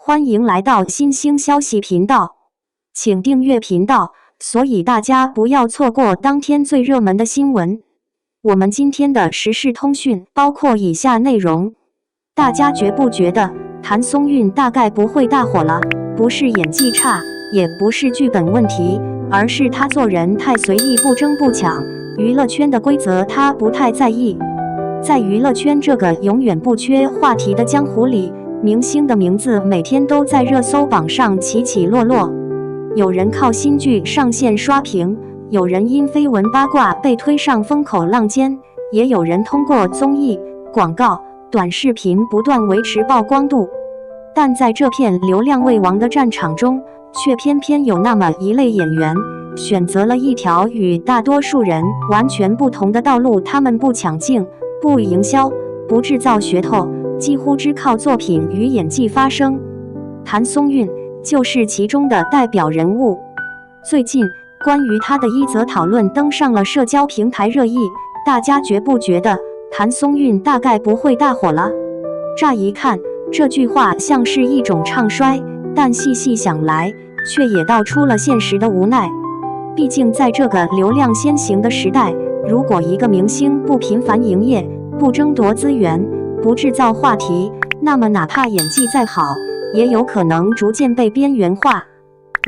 欢迎来到新兴消息频道，请订阅频道，所以大家不要错过当天最热门的新闻。我们今天的时事通讯包括以下内容：大家觉不觉得谭松韵大概不会大火了？不是演技差，也不是剧本问题，而是他做人太随意，不争不抢。娱乐圈的规则他不太在意。在娱乐圈这个永远不缺话题的江湖里，明星的名字每天都在热搜榜上起起落落。有人靠新剧上线刷屏，有人因绯闻八卦被推上风口浪尖，也有人通过综艺、广告、短视频不断维持曝光度。但在这片流量为王的战场中，却偏偏有那么一类演员，选择了一条与大多数人完全不同的道路。他们不抢镜，不营销，不制造噱头，几乎只靠作品与演技发声。谭松韵就是其中的代表人物。最近，关于他的一则讨论登上了社交平台热议。大家觉不觉得谭松韵大概不会大火了？乍一看，这句话像是一种唱衰，但细细想来，却也道出了现实的无奈。毕竟在这个流量先行的时代，如果一个明星不频繁营业，不争夺资源，不制造话题，那么哪怕演技再好，也有可能逐渐被边缘化。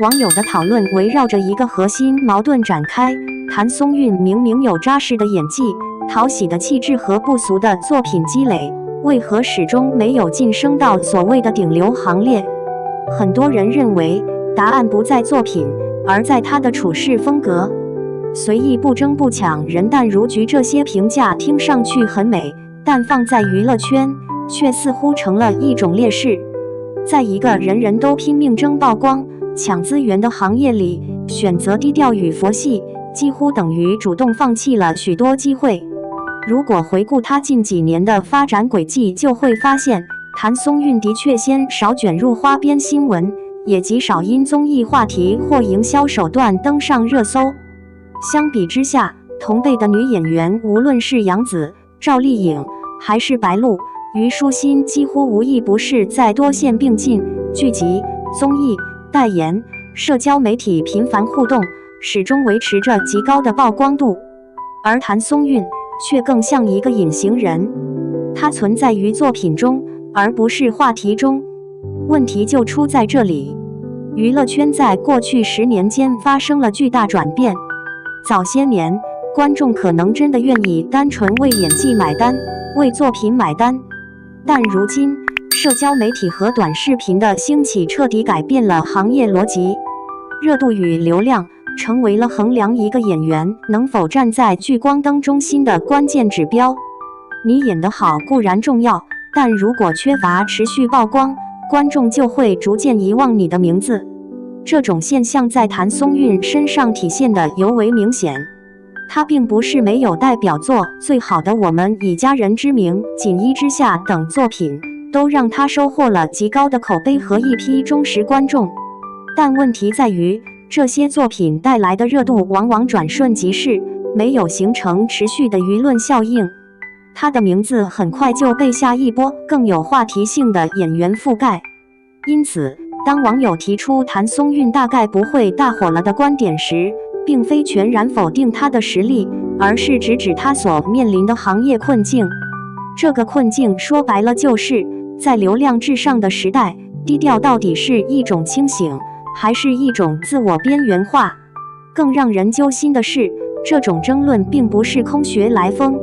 网友的讨论围绕着一个核心矛盾展开：谭松韵明明有扎实的演技、讨喜的气质和不俗的作品积累，为何始终没有晋升到所谓的顶流行列？很多人认为，答案不在作品，而在他的处事风格。随意不争不抢，人淡如菊，这些评价听上去很美，但放在娱乐圈，却似乎成了一种劣势。在一个人人都拼命争曝光、抢资源的行业里，选择低调与佛系，几乎等于主动放弃了许多机会。如果回顾他近几年的发展轨迹，就会发现，谭松韵的确鲜少卷入花边新闻，也极少因综艺话题或营销手段登上热搜。相比之下，同辈的女演员，无论是杨紫、赵丽颖，还是白鹿、虞书欣，几乎无一不是在多线并进，剧集、综艺、代言、社交媒体频繁互动，始终维持着极高的曝光度。而谭松韵却更像一个隐形人，她存在于作品中，而不是话题中。问题就出在这里。娱乐圈在过去10年间发生了巨大转变。早些年，观众可能真的愿意单纯为演技买单，为作品买单。但如今，社交媒体和短视频的兴起彻底改变了行业逻辑。热度与流量成为了衡量一个演员能否站在聚光灯中心的关键指标。你演得好固然重要，但如果缺乏持续曝光，观众就会逐渐遗忘你的名字。这种现象在谭松韵身上体现得尤为明显。她并不是没有代表作，最好的我们、以家人之名、锦衣之下等作品都让她收获了极高的口碑和一批忠实观众。但问题在于，这些作品带来的热度往往转瞬即逝，没有形成持续的舆论效应。她的名字很快就被下一波更有话题性的演员覆盖。因此，当网友提出谭松韵大概不会大火了的观点时，并非全然否定她的实力，而是直指她所面临的行业困境。这个困境说白了就是在流量至上的时代，低调到底是一种清醒，还是一种自我边缘化？更让人揪心的是，这种争论并不是空穴来风。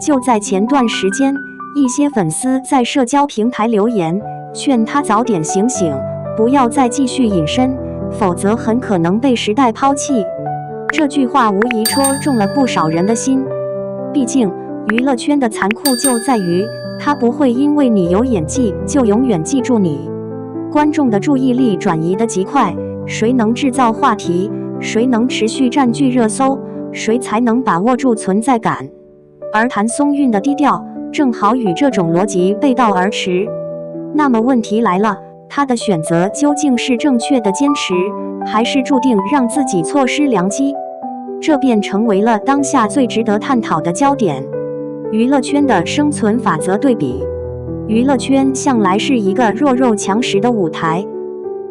就在前段时间，一些粉丝在社交平台留言，劝他早点醒醒，不要再继续隐身，否则很可能被时代抛弃。这句话无疑戳中了不少人的心。毕竟，娱乐圈的残酷就在于，它不会因为你有演技就永远记住你。观众的注意力转移得极快，谁能制造话题，谁能持续占据热搜，谁才能把握住存在感。而谭松韵的低调，正好与这种逻辑背道而驰。那么问题来了，他的选择究竟是正确的坚持，还是注定让自己错失良机？这便成为了当下最值得探讨的焦点。娱乐圈的生存法则对比。娱乐圈向来是一个弱肉强食的舞台，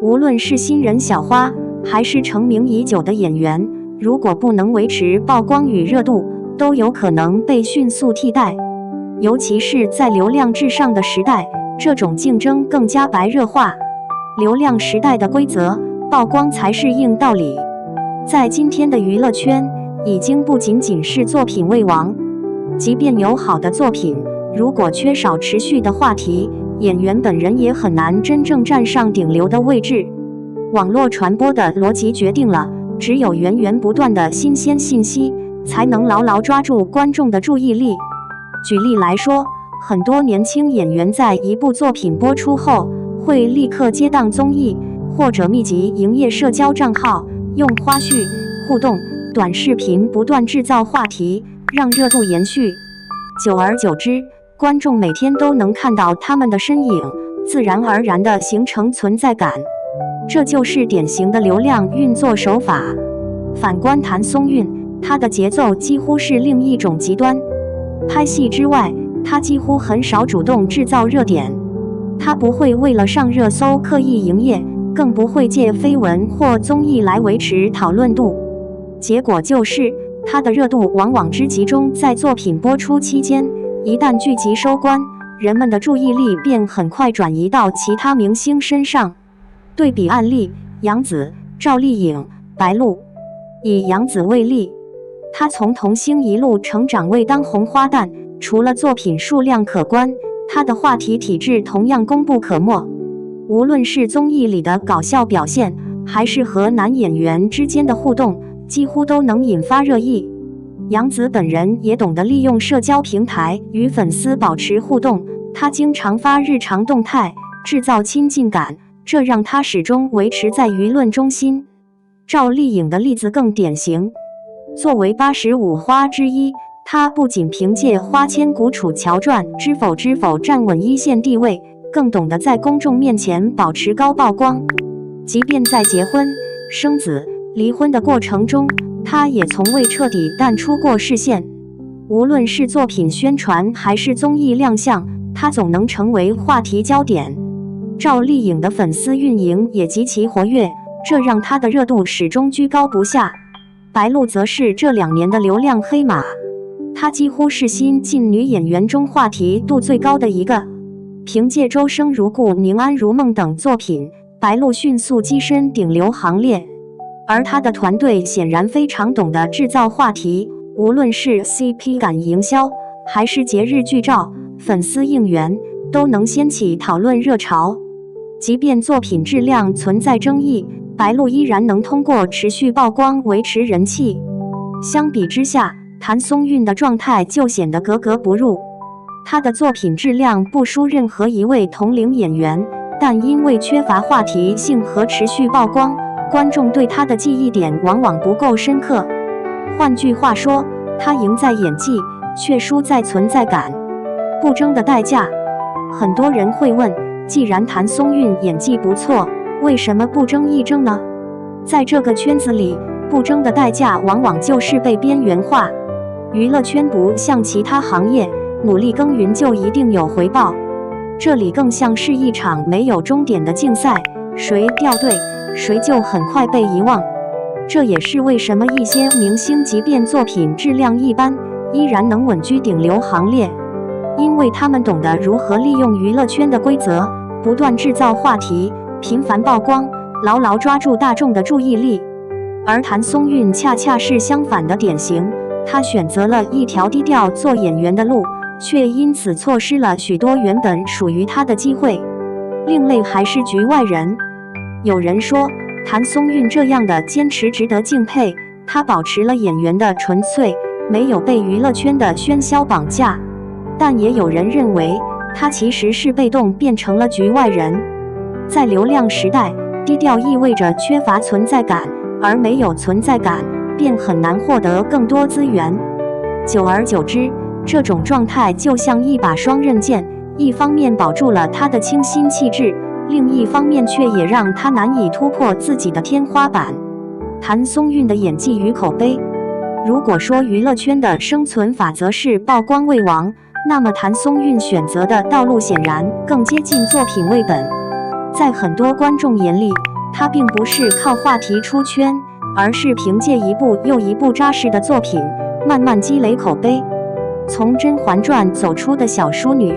无论是新人小花，还是成名已久的演员，如果不能维持曝光与热度，都有可能被迅速替代。尤其是在流量至上的时代，这种竞争更加白热化。流量时代的规则，曝光才是硬道理。在今天的娱乐圈，已经不仅仅是作品为王，即便有好的作品，如果缺少持续的话题，演员本人也很难真正站上顶流的位置。网络传播的逻辑决定了，只有源源不断的新鲜信息，才能牢牢抓住观众的注意力。举例来说，很多年轻演员在一部作品播出后，会立刻接档综艺，或者密集营业社交账号，用花絮、互动、短视频不断制造话题，让热度延续。久而久之，观众每天都能看到他们的身影，自然而然地形成存在感。这就是典型的流量运作手法。反观谭松韵，她的节奏几乎是另一种极端。拍戏之外，她几乎很少主动制造热点。她不会为了上热搜刻意营业，更不会借绯闻或综艺来维持讨论度。结果就是，她的热度往往只集中在作品播出期间，一旦剧集收官，人们的注意力便很快转移到其他明星身上。对比案例：杨紫、赵丽颖、白鹿。以杨紫为例，她从童星一路成长为当红花旦，除了作品数量可观，她的话题体制同样功不可没。无论是综艺里的搞笑表现，还是和男演员之间的互动，几乎都能引发热议。杨紫本人也懂得利用社交平台与粉丝保持互动，她经常发日常动态，制造亲近感，这让她始终维持在舆论中心。赵丽颖的例子更典型，作为85花之一，她不仅凭借《花千骨楚乔传》知否知否站稳一线地位，更懂得在公众面前保持高曝光。即便在结婚、生子、离婚的过程中，她也从未彻底淡出过视线。无论是作品宣传还是综艺亮相，她总能成为话题焦点。赵丽颖的粉丝运营也极其活跃，这让她的热度始终居高不下。白鹿则是这2年的流量黑马，她几乎是新晋女演员中话题度最高的一个。凭借《周生如故》《宁安如梦》等作品，白鹿迅速跻身顶流行列。而她的团队显然非常懂得制造话题，无论是 CP 感营销，还是节日剧照、粉丝应援，都能掀起讨论热潮。即便作品质量存在争议，白鹿依然能通过持续曝光维持人气。相比之下，谭松韵的状态就显得格格不入。她的作品质量不输任何一位同龄演员，但因为缺乏话题性和持续曝光，观众对她的记忆点往往不够深刻。换句话说，她赢在演技，却输在存在感。不争的代价。很多人会问，既然谭松韵演技不错，为什么不争一争呢？在这个圈子里，不争的代价往往就是被边缘化。娱乐圈不像其他行业，努力耕耘就一定有回报。这里更像是一场没有终点的竞赛，谁掉队，谁就很快被遗忘。这也是为什么一些明星即便作品质量一般，依然能稳居顶流行列。因为他们懂得如何利用娱乐圈的规则，不断制造话题，频繁曝光，牢牢抓住大众的注意力。而谭松韵恰恰是相反的典型，她选择了一条低调做演员的路，却因此错失了许多原本属于她的机会。另类还是局外人？有人说，谭松韵这样的坚持值得敬佩，她保持了演员的纯粹，没有被娱乐圈的喧嚣绑架。但也有人认为，她其实是被动变成了局外人。在流量时代，低调意味着缺乏存在感，而没有存在感，便很难获得更多资源。久而久之，这种状态就像一把双刃剑，一方面保住了她的清新气质，另一方面却也让她难以突破自己的天花板。谭松韵的演技与口碑。如果说娱乐圈的生存法则是曝光为王，那么谭松韵选择的道路显然更接近作品为本。在很多观众眼里，她并不是靠话题出圈，而是凭借一部又一部扎实的作品，慢慢积累口碑。从《甄嬛传》走出的小淑女，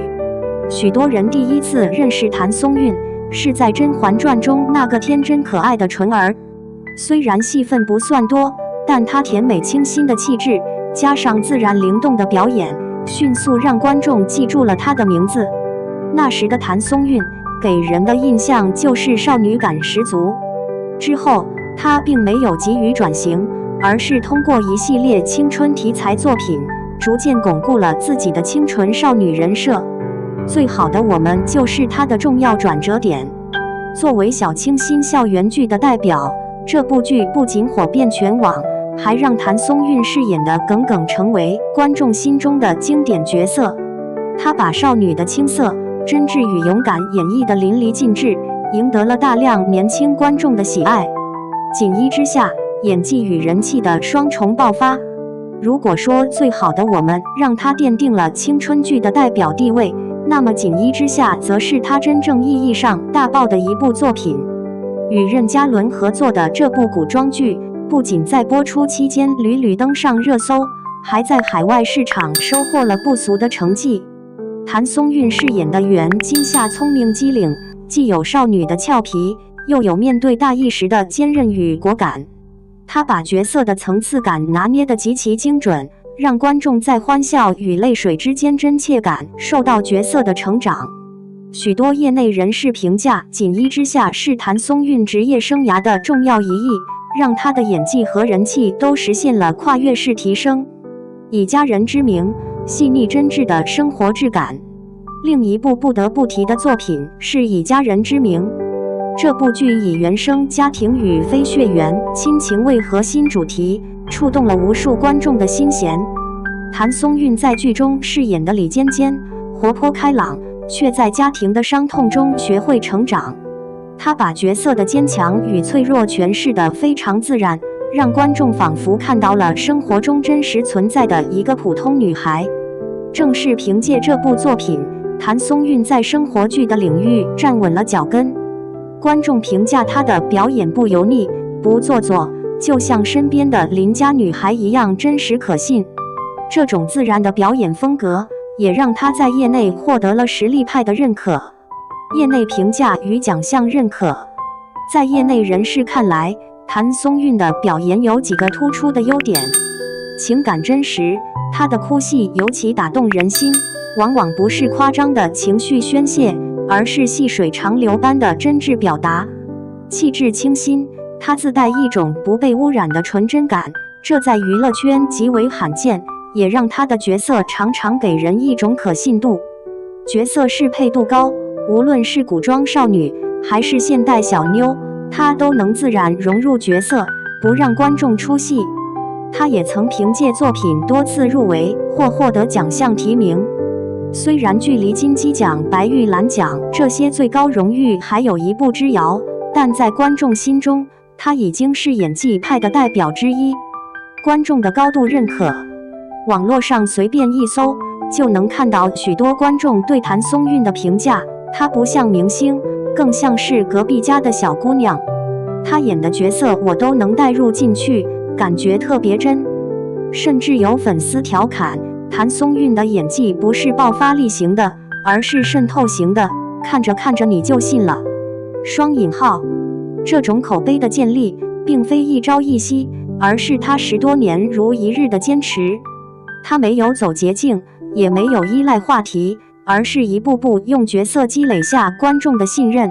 许多人第一次认识谭松韵，是在《甄嬛传》中那个天真可爱的纯儿。虽然戏份不算多，但她甜美清新的气质，加上自然灵动的表演，迅速让观众记住了她的名字。那时的谭松韵给人的印象就是少女感十足。之后，她并没有急于转型，而是通过一系列青春题材作品，逐渐巩固了自己的清纯少女人设。最好的我们就是她的重要转折点。作为小清新校园剧的代表，这部剧不仅火遍全网，还让谭松韵饰演的耿耿成为观众心中的经典角色。她把少女的青涩、真挚与勇敢演绎得淋漓尽致，赢得了大量年轻观众的喜爱。锦衣之下，演技与人气的双重爆发。如果说最好的我们让她奠定了青春剧的代表地位，那么锦衣之下则是她真正意义上大爆的一部作品。与任嘉伦合作的这部古装剧，不仅在播出期间屡屡登上热搜，还在海外市场收获了不俗的成绩。谭松韵饰演的袁今夏聪明机灵，既有少女的俏皮，又有面对大义时的坚韧与果敢。她把角色的层次感拿捏得极其精准，让观众在欢笑与泪水之间真切感受到角色的成长。许多业内人士评价《锦衣之下》是谭松韵职业生涯的重要一役，让她的演技和人气都实现了跨越式提升。以家人之名，细腻真挚的生活质感。另一部不得不提的作品是《以家人之名》。这部剧以原生家庭与非血缘亲情为核心主题，触动了无数观众的心弦。谭松韵在剧中饰演的李尖尖，活泼开朗，却在家庭的伤痛中学会成长。她把角色的坚强与脆弱诠释得非常自然，让观众仿佛看到了生活中真实存在的一个普通女孩。正是凭借这部作品，谭松韵在生活剧的领域站稳了脚跟。观众评价她的表演不油腻、不做作，就像身边的邻家女孩一样真实可信。这种自然的表演风格，也让她在业内获得了实力派的认可。业内评价与奖项认可。在业内人士看来，谭松韵的表演有几个突出的优点：情感真实，她的哭戏尤其打动人心，往往不是夸张的情绪宣泄，而是细水长流般的真挚表达。气质清新，她自带一种不被污染的纯真感，这在娱乐圈极为罕见，也让她的角色常常给人一种可信度。角色适配度高，无论是古装少女还是现代小妞，她都能自然融入角色，不让观众出戏。她也曾凭借作品多次入围或获得奖项提名。虽然距离金鸡奖、白玉兰奖这些最高荣誉还有一步之遥，但在观众心中，她已经是演技派的代表之一，观众的高度认可。网络上随便一搜，就能看到许多观众对谭松韵的评价，她不像明星，更像是隔壁家的小姑娘。她演的角色我都能带入进去，感觉特别真。甚至有粉丝调侃，谭松韵的演技不是爆发力型的，而是渗透型的，看着看着你就信了。双引号，这种口碑的建立，并非一朝一夕，而是她10多年如一日的坚持。她没有走捷径，也没有依赖话题，而是一步步用角色积累下观众的信任。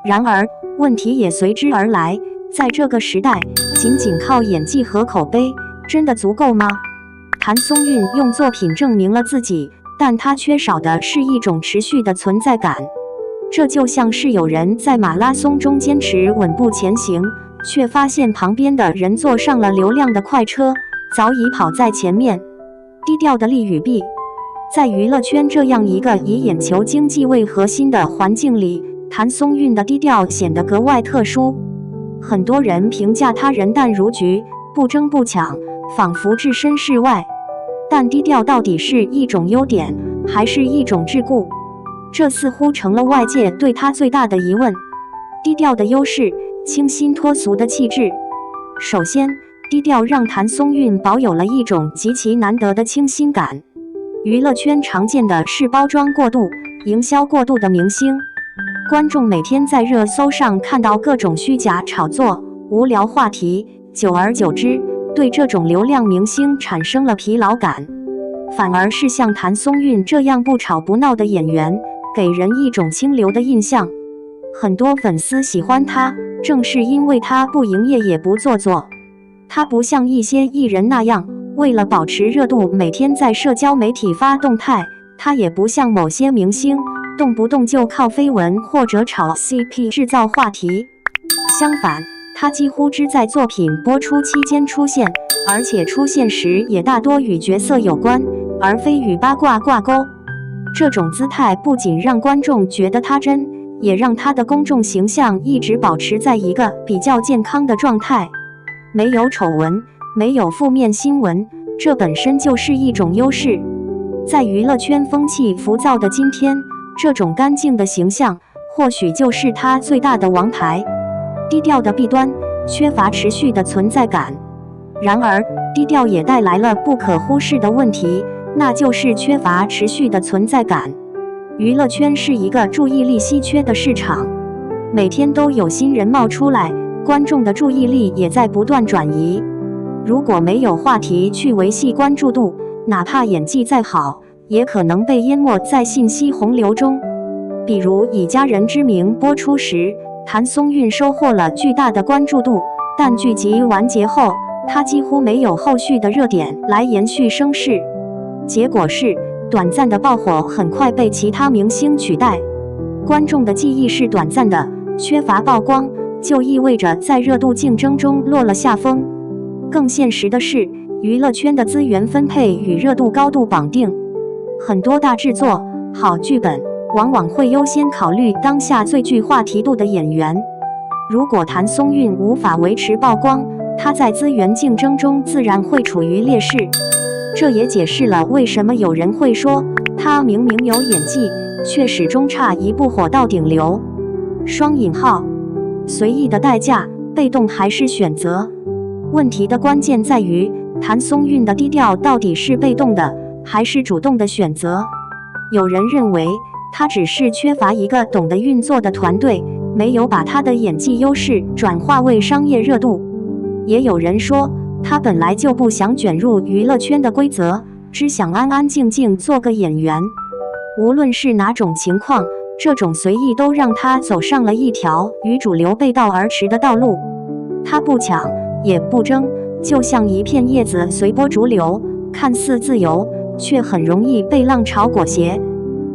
然而，问题也随之而来，在这个时代，仅仅靠演技和口碑，真的足够吗？谭松韵用作品证明了自己，但她缺少的是一种持续的存在感。这就像是有人在马拉松中坚持稳步前行，却发现旁边的人坐上了流量的快车，早已跑在前面。低调的利与弊，在娱乐圈这样一个以眼球经济为核心的环境里，谭松韵的低调显得格外特殊。很多人评价她人淡如菊，不争不抢，仿佛置身事外。但低调到底是一种优点，还是一种桎梏？这似乎成了外界对他最大的疑问。低调的优势，清新脱俗的气质。首先，低调让谭松韵保有了一种极其难得的清新感。娱乐圈常见的是包装过度、营销过度的明星，观众每天在热搜上看到各种虚假炒作、无聊话题，久而久之，对这种流量明星产生了疲劳感。反而是像谭松韵这样不吵不闹的演员，给人一种清流的印象。很多粉丝喜欢他，正是因为他不营业也不做作。他不像一些艺人那样，为了保持热度，每天在社交媒体发动态。他也不像某些明星，动不动就靠绯闻或者炒 CP 制造话题。相反，他几乎只在作品播出期间出现，而且出现时也大多与角色有关，而非与八卦挂钩。这种姿态不仅让观众觉得他真，也让他的公众形象一直保持在一个比较健康的状态。没有丑闻，没有负面新闻，这本身就是一种优势。在娱乐圈风气浮躁的今天，这种干净的形象或许就是他最大的王牌。低调的弊端，缺乏持续的存在感。然而，低调也带来了不可忽视的问题，那就是缺乏持续的存在感。娱乐圈是一个注意力稀缺的市场，每天都有新人冒出来，观众的注意力也在不断转移。如果没有话题去维系关注度，哪怕演技再好，也可能被淹没在信息洪流中。比如以家人之名播出时，谭松韵收获了巨大的关注度，但剧集完结后，她几乎没有后续的热点来延续声势。结果是，短暂的爆火很快被其他明星取代。观众的记忆是短暂的，缺乏曝光，就意味着在热度竞争中落了下风。更现实的是，娱乐圈的资源分配与热度高度绑定，很多大制作、好剧本往往会优先考虑当下最具话题度的演员。如果谭松韵无法维持曝光，她在资源竞争中自然会处于劣势。这也解释了为什么有人会说，她明明有演技，却始终差一步火到顶流。双引号，随意的代价，被动还是选择？问题的关键在于，谭松韵的低调到底是被动的，还是主动的选择？有人认为，她只是缺乏一个懂得运作的团队，没有把她的演技优势转化为商业热度。也有人说，她本来就不想卷入娱乐圈的规则，只想安安静静做个演员。无论是哪种情况，这种随意都让她走上了一条与主流背道而驰的道路。她不抢，也不争，就像一片叶子随波逐流，看似自由，却很容易被浪潮裹挟。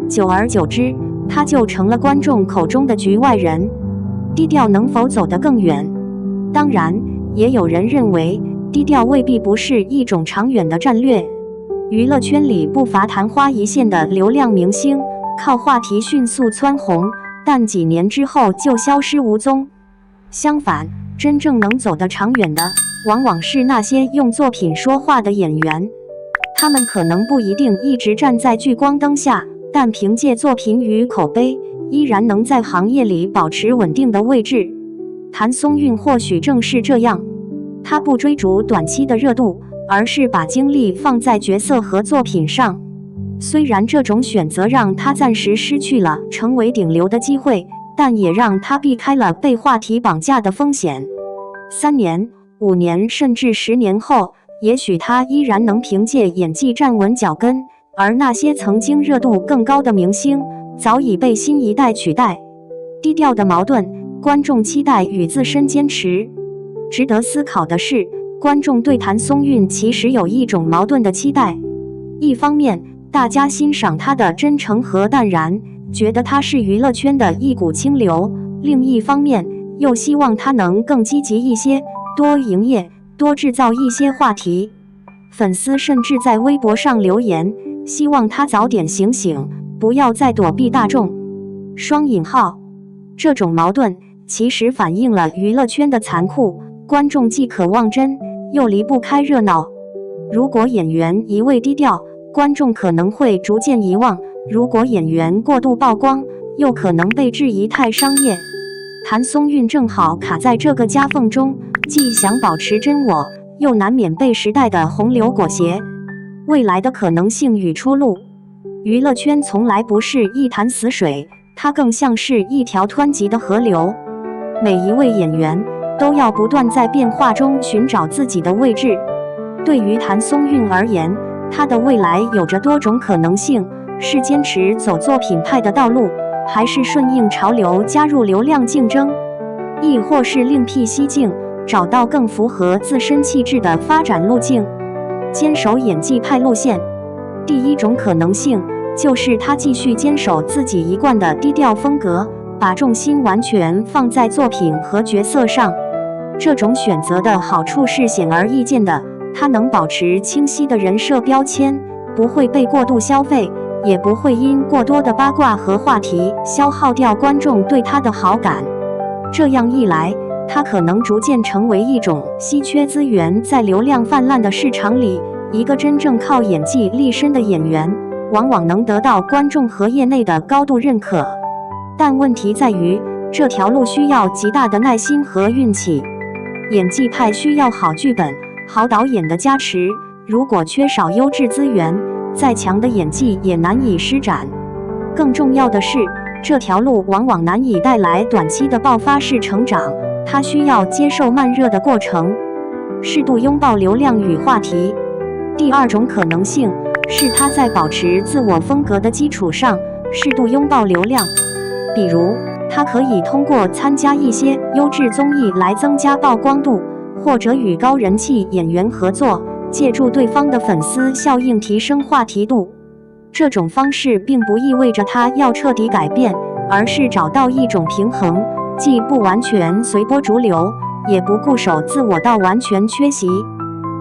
久而久之，他就成了观众口中的局外人。低调能否走得更远？当然，也有人认为，低调未必不是一种长远的战略。娱乐圈里不乏昙花一现的流量明星，靠话题迅速蹿红，但几年之后就消失无踪。相反，真正能走得长远的，往往是那些用作品说话的演员。他们可能不一定一直站在聚光灯下，但凭借作品与口碑，依然能在行业里保持稳定的位置。谭松韵或许正是这样，她不追逐短期的热度，而是把精力放在角色和作品上。虽然这种选择让她暂时失去了成为顶流的机会，但也让她避开了被话题绑架的风险。3年、5年甚至10年后，也许她依然能凭借演技站稳脚跟，而那些曾经热度更高的明星，早已被新一代取代。低调的矛盾，观众期待与自身坚持。值得思考的是，观众对谭松韵其实有一种矛盾的期待。一方面，大家欣赏她的真诚和淡然，觉得她是娱乐圈的一股清流；另一方面，又希望她能更积极一些，多营业，多制造一些话题。粉丝甚至在微博上留言，希望她早点醒醒，不要再躲避大众。双引号，这种矛盾其实反映了娱乐圈的残酷，观众既渴望真，又离不开热闹。如果演员一味低调，观众可能会逐渐遗忘；如果演员过度曝光，又可能被质疑太商业。谭松韵正好卡在这个夹缝中，既想保持真我，又难免被时代的洪流裹挟。未来的可能性与出路，娱乐圈从来不是一潭死水，它更像是一条湍急的河流。每一位演员都要不断在变化中寻找自己的位置。对于谭松韵而言，她的未来有着多种可能性，是坚持走作品派的道路，还是顺应潮流加入流量竞争，亦或是另辟蹊径，找到更符合自身气质的发展路径，坚守演技派路线。第一种可能性就是她继续坚守自己一贯的低调风格，把重心完全放在作品和角色上。这种选择的好处是显而易见的，她能保持清晰的人设标签，不会被过度消费，也不会因过多的八卦和话题消耗掉观众对她的好感。这样一来，她可能逐渐成为一种稀缺资源，在流量泛滥的市场里，一个真正靠演技立身的演员，往往能得到观众和业内的高度认可。但问题在于，这条路需要极大的耐心和运气。演技派需要好剧本、好导演的加持，如果缺少优质资源，再强的演技也难以施展。更重要的是，这条路往往难以带来短期的爆发式成长，它需要接受慢热的过程，适度拥抱流量与话题。第二种可能性是他在保持自我风格的基础上，适度拥抱流量。比如，他可以通过参加一些优质综艺来增加曝光度，或者与高人气演员合作，借助对方的粉丝效应提升话题度。这种方式并不意味着他要彻底改变，而是找到一种平衡，既不完全随波逐流，也不固守自我到完全缺席。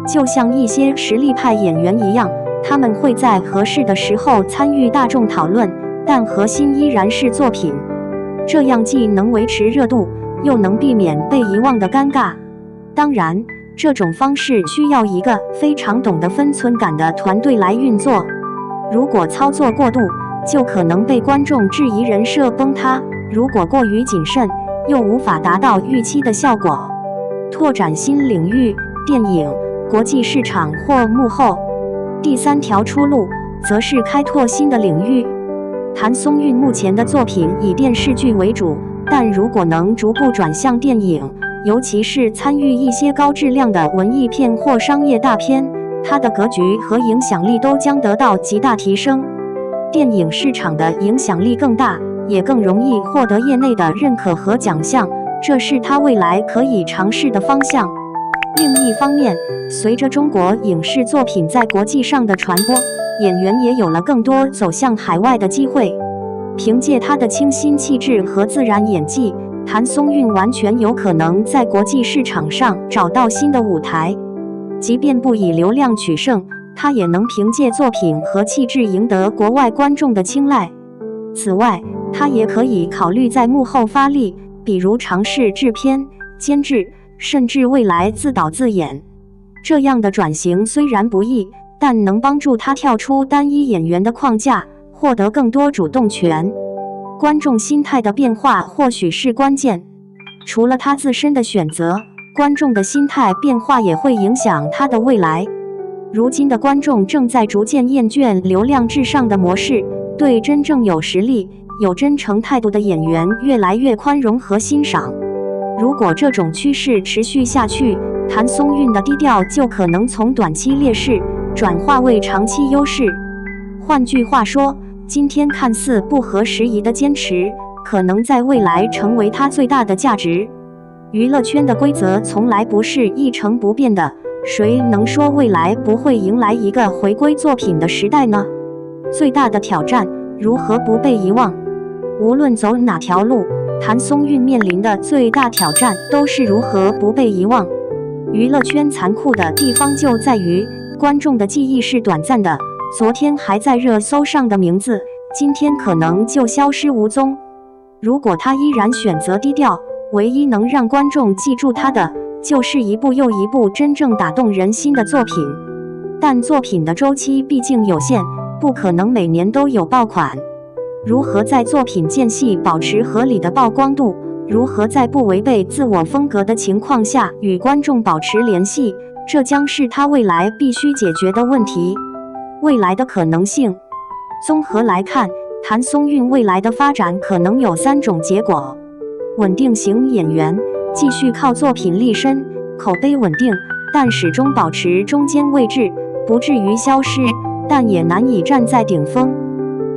就像一些实力派演员一样，他们会在合适的时候参与大众讨论，但核心依然是作品。这样既能维持热度，又能避免被遗忘的尴尬。当然，这种方式需要一个非常懂得分寸感的团队来运作。如果操作过度，就可能被观众质疑人设崩塌；如果过于谨慎，又无法达到预期的效果。拓展新领域，电影、国际市场或幕后。第三条出路则是开拓新的领域。谭松韵目前的作品以电视剧为主，但如果能逐步转向电影，尤其是参与一些高质量的文艺片或商业大片，她的格局和影响力都将得到极大提升。电影市场的影响力更大，也更容易获得业内的认可和奖项，这是她未来可以尝试的方向。另一方面，随着中国影视作品在国际上的传播，演员也有了更多走向海外的机会。凭借她的清新气质和自然演技，谭松韵完全有可能在国际市场上找到新的舞台。即便不以流量取胜，她也能凭借作品和气质赢得国外观众的青睐。此外，她也可以考虑在幕后发力，比如尝试制片、监制，甚至未来自导自演。这样的转型虽然不易，但能帮助她跳出单一演员的框架，获得更多主动权。观众心态的变化或许是关键。除了她自身的选择，观众的心态变化也会影响她的未来。如今的观众正在逐渐厌倦流量至上的模式，对真正有实力、有真诚态度的演员越来越宽容和欣赏。如果这种趋势持续下去，谭松韵的低调就可能从短期劣势转化为长期优势。换句话说，今天看似不合时宜的坚持，可能在未来成为他最大的价值。娱乐圈的规则从来不是一成不变的，谁能说未来不会迎来一个回归作品的时代呢？最大的挑战，如何不被遗忘？无论走哪条路，谭松韵面临的最大挑战都是如何不被遗忘。娱乐圈残酷的地方就在于，观众的记忆是短暂的，昨天还在热搜上的名字，今天可能就消失无踪。如果他依然选择低调，唯一能让观众记住他的，就是一部又一部真正打动人心的作品。但作品的周期毕竟有限，不可能每年都有爆款。如何在作品间隙保持合理的曝光度？如何在不违背自我风格的情况下与观众保持联系？这将是他未来必须解决的问题。未来的可能性，综合来看，谭松韵未来的发展可能有3种结果：稳定型演员，继续靠作品立身，口碑稳定，但始终保持中间位置，不至于消失，但也难以站在顶峰；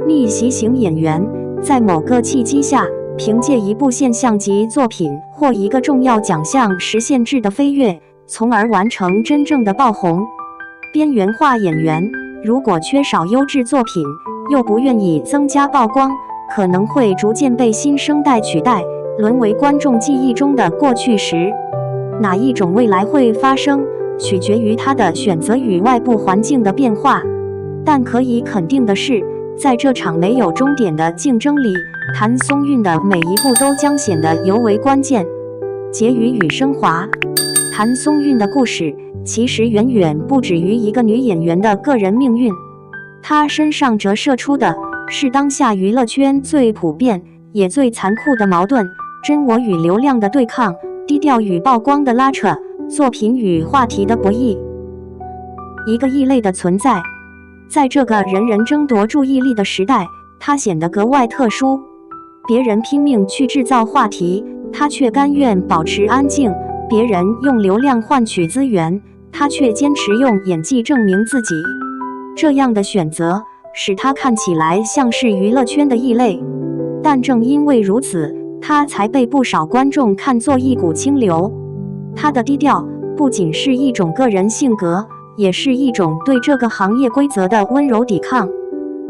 逆袭型演员，在某个契机下，凭借一部现象级作品或一个重要奖项实现质的飞跃，从而完成真正的爆红。边缘化演员，如果缺少优质作品，又不愿意增加曝光，可能会逐渐被新生代取代，沦为观众记忆中的过去时。哪一种未来会发生，取决于他的选择与外部环境的变化。但可以肯定的是，在这场没有终点的竞争里，谭松韵的每一步都将显得尤为关键。结语与升华，谭松韵的故事其实远远不止于一个女演员的个人命运，她身上折射出的是当下娱乐圈最普遍也最残酷的矛盾：真我与流量的对抗，低调与曝光的拉扯，作品与话题的博弈。一个异类的存在，在这个人人争夺注意力的时代，她显得格外特殊。别人拼命去制造话题，她却甘愿保持安静；别人用流量换取资源，她却坚持用演技证明自己。这样的选择使她看起来像是娱乐圈的异类，但正因为如此，她才被不少观众看作一股清流。她的低调不仅是一种个人性格，也是一种对这个行业规则的温柔抵抗。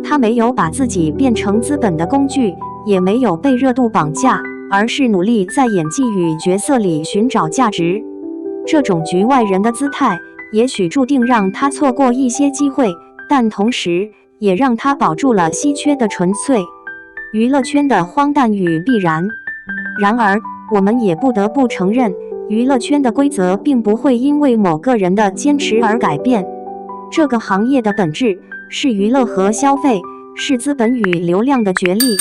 她没有把自己变成资本的工具，也没有被热度绑架，而是努力在演技与角色里寻找价值。这种局外人的姿态，也许注定让她错过一些机会，但同时也让她保住了稀缺的纯粹。娱乐圈的荒诞与必然。然而，我们也不得不承认，娱乐圈的规则并不会因为某个人的坚持而改变。这个行业的本质是娱乐和消费，是资本与流量的角力。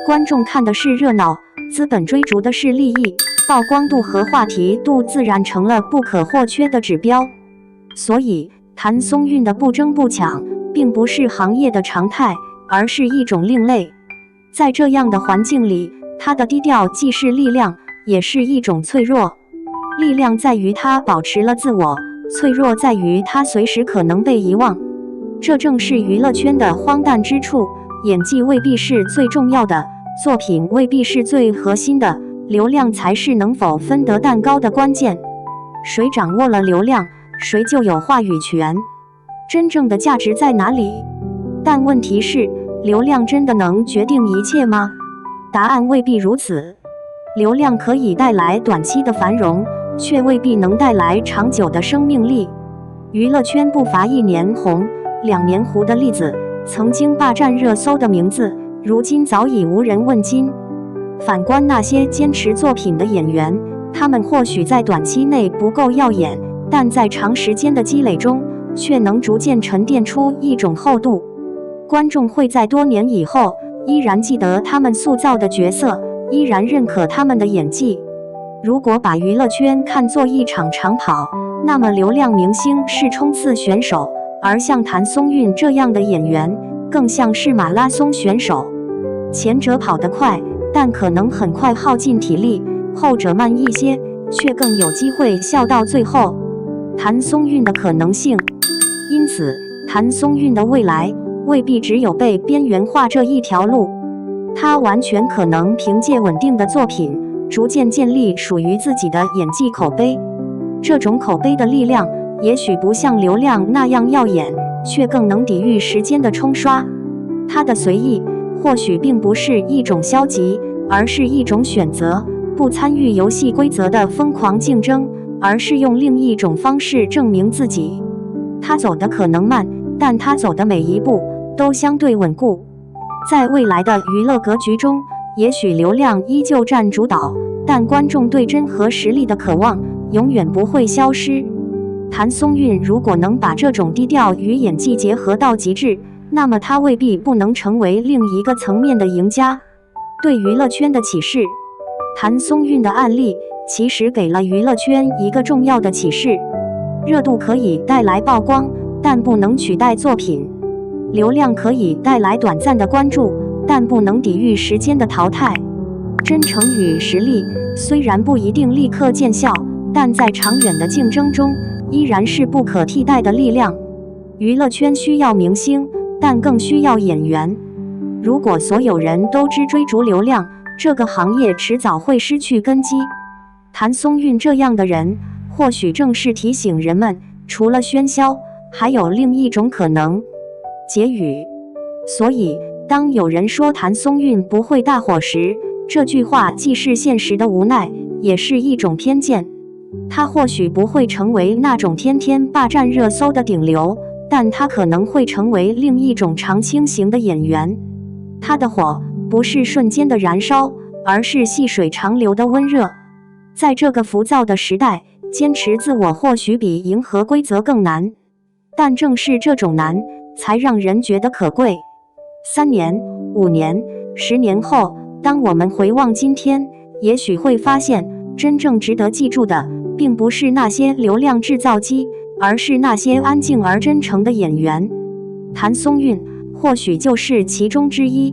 观众看的是热闹，资本追逐的是利益，曝光度和话题度自然成了不可或缺的指标。所以，谭松韵的不争不抢，并不是行业的常态，而是一种另类。在这样的环境里，她的低调既是力量，也是一种脆弱。力量在于她保持了自我，脆弱在于她随时可能被遗忘。这正是娱乐圈的荒诞之处，演技未必是最重要的，作品未必是最核心的，流量才是能否分得蛋糕的关键。谁掌握了流量，谁就有话语权。真正的价值在哪里？但问题是，流量真的能决定一切吗？答案未必如此。流量可以带来短期的繁荣，却未必能带来长久的生命力。娱乐圈不乏1年红、2年糊的例子，曾经霸占热搜的名字，如今早已无人问津。反观那些坚持作品的演员，他们或许在短期内不够耀眼，但在长时间的积累中，却能逐渐沉淀出一种厚度。观众会在多年以后，依然记得他们塑造的角色，依然认可他们的演技。如果把娱乐圈看作一场长跑，那么流量明星是冲刺选手，而像谭松韵这样的演员，更像是马拉松选手。前者跑得快，但可能很快耗尽体力；后者慢一些，却更有机会笑到最后。谭松韵的可能性，因此谭松韵的未来未必只有被边缘化这一条路。她完全可能凭借稳定的作品，逐渐建立属于自己的演技口碑。这种口碑的力量，也许不像流量那样耀眼，却更能抵御时间的冲刷。她的随意，或许并不是一种消极，而是一种选择，不参与游戏规则的疯狂竞争，而是用另一种方式证明自己。她走得可能慢，但她走的每一步都相对稳固。在未来的娱乐格局中，也许流量依旧占主导，但观众对真和实力的渴望永远不会消失。谭松韵如果能把这种低调与演技结合到极致，那么他未必不能成为另一个层面的赢家。对娱乐圈的启示，谭松韵的案例其实给了娱乐圈一个重要的启示：热度可以带来曝光，但不能取代作品；流量可以带来短暂的关注，但不能抵御时间的淘汰。真诚与实力虽然不一定立刻见效，但在长远的竞争中依然是不可替代的力量。娱乐圈需要明星，但更需要演员。如果所有人都只追逐流量，这个行业迟早会失去根基。谭松韵这样的人，或许正是提醒人们，除了喧嚣，还有另一种可能。结语。所以，当有人说谭松韵不会大火时，这句话既是现实的无奈，也是一种偏见。他或许不会成为那种天天霸占热搜的顶流，但他可能会成为另一种常青型的演员。他的火不是瞬间的燃烧，而是细水长流的温热。在这个浮躁的时代，坚持自我或许比迎合规则更难，但正是这种难，才让人觉得可贵。3年、5年、10年后，当我们回望今天，也许会发现，真正值得记住的，并不是那些流量制造机，而是那些安静而真诚的演员。谭松韵或许就是其中之一。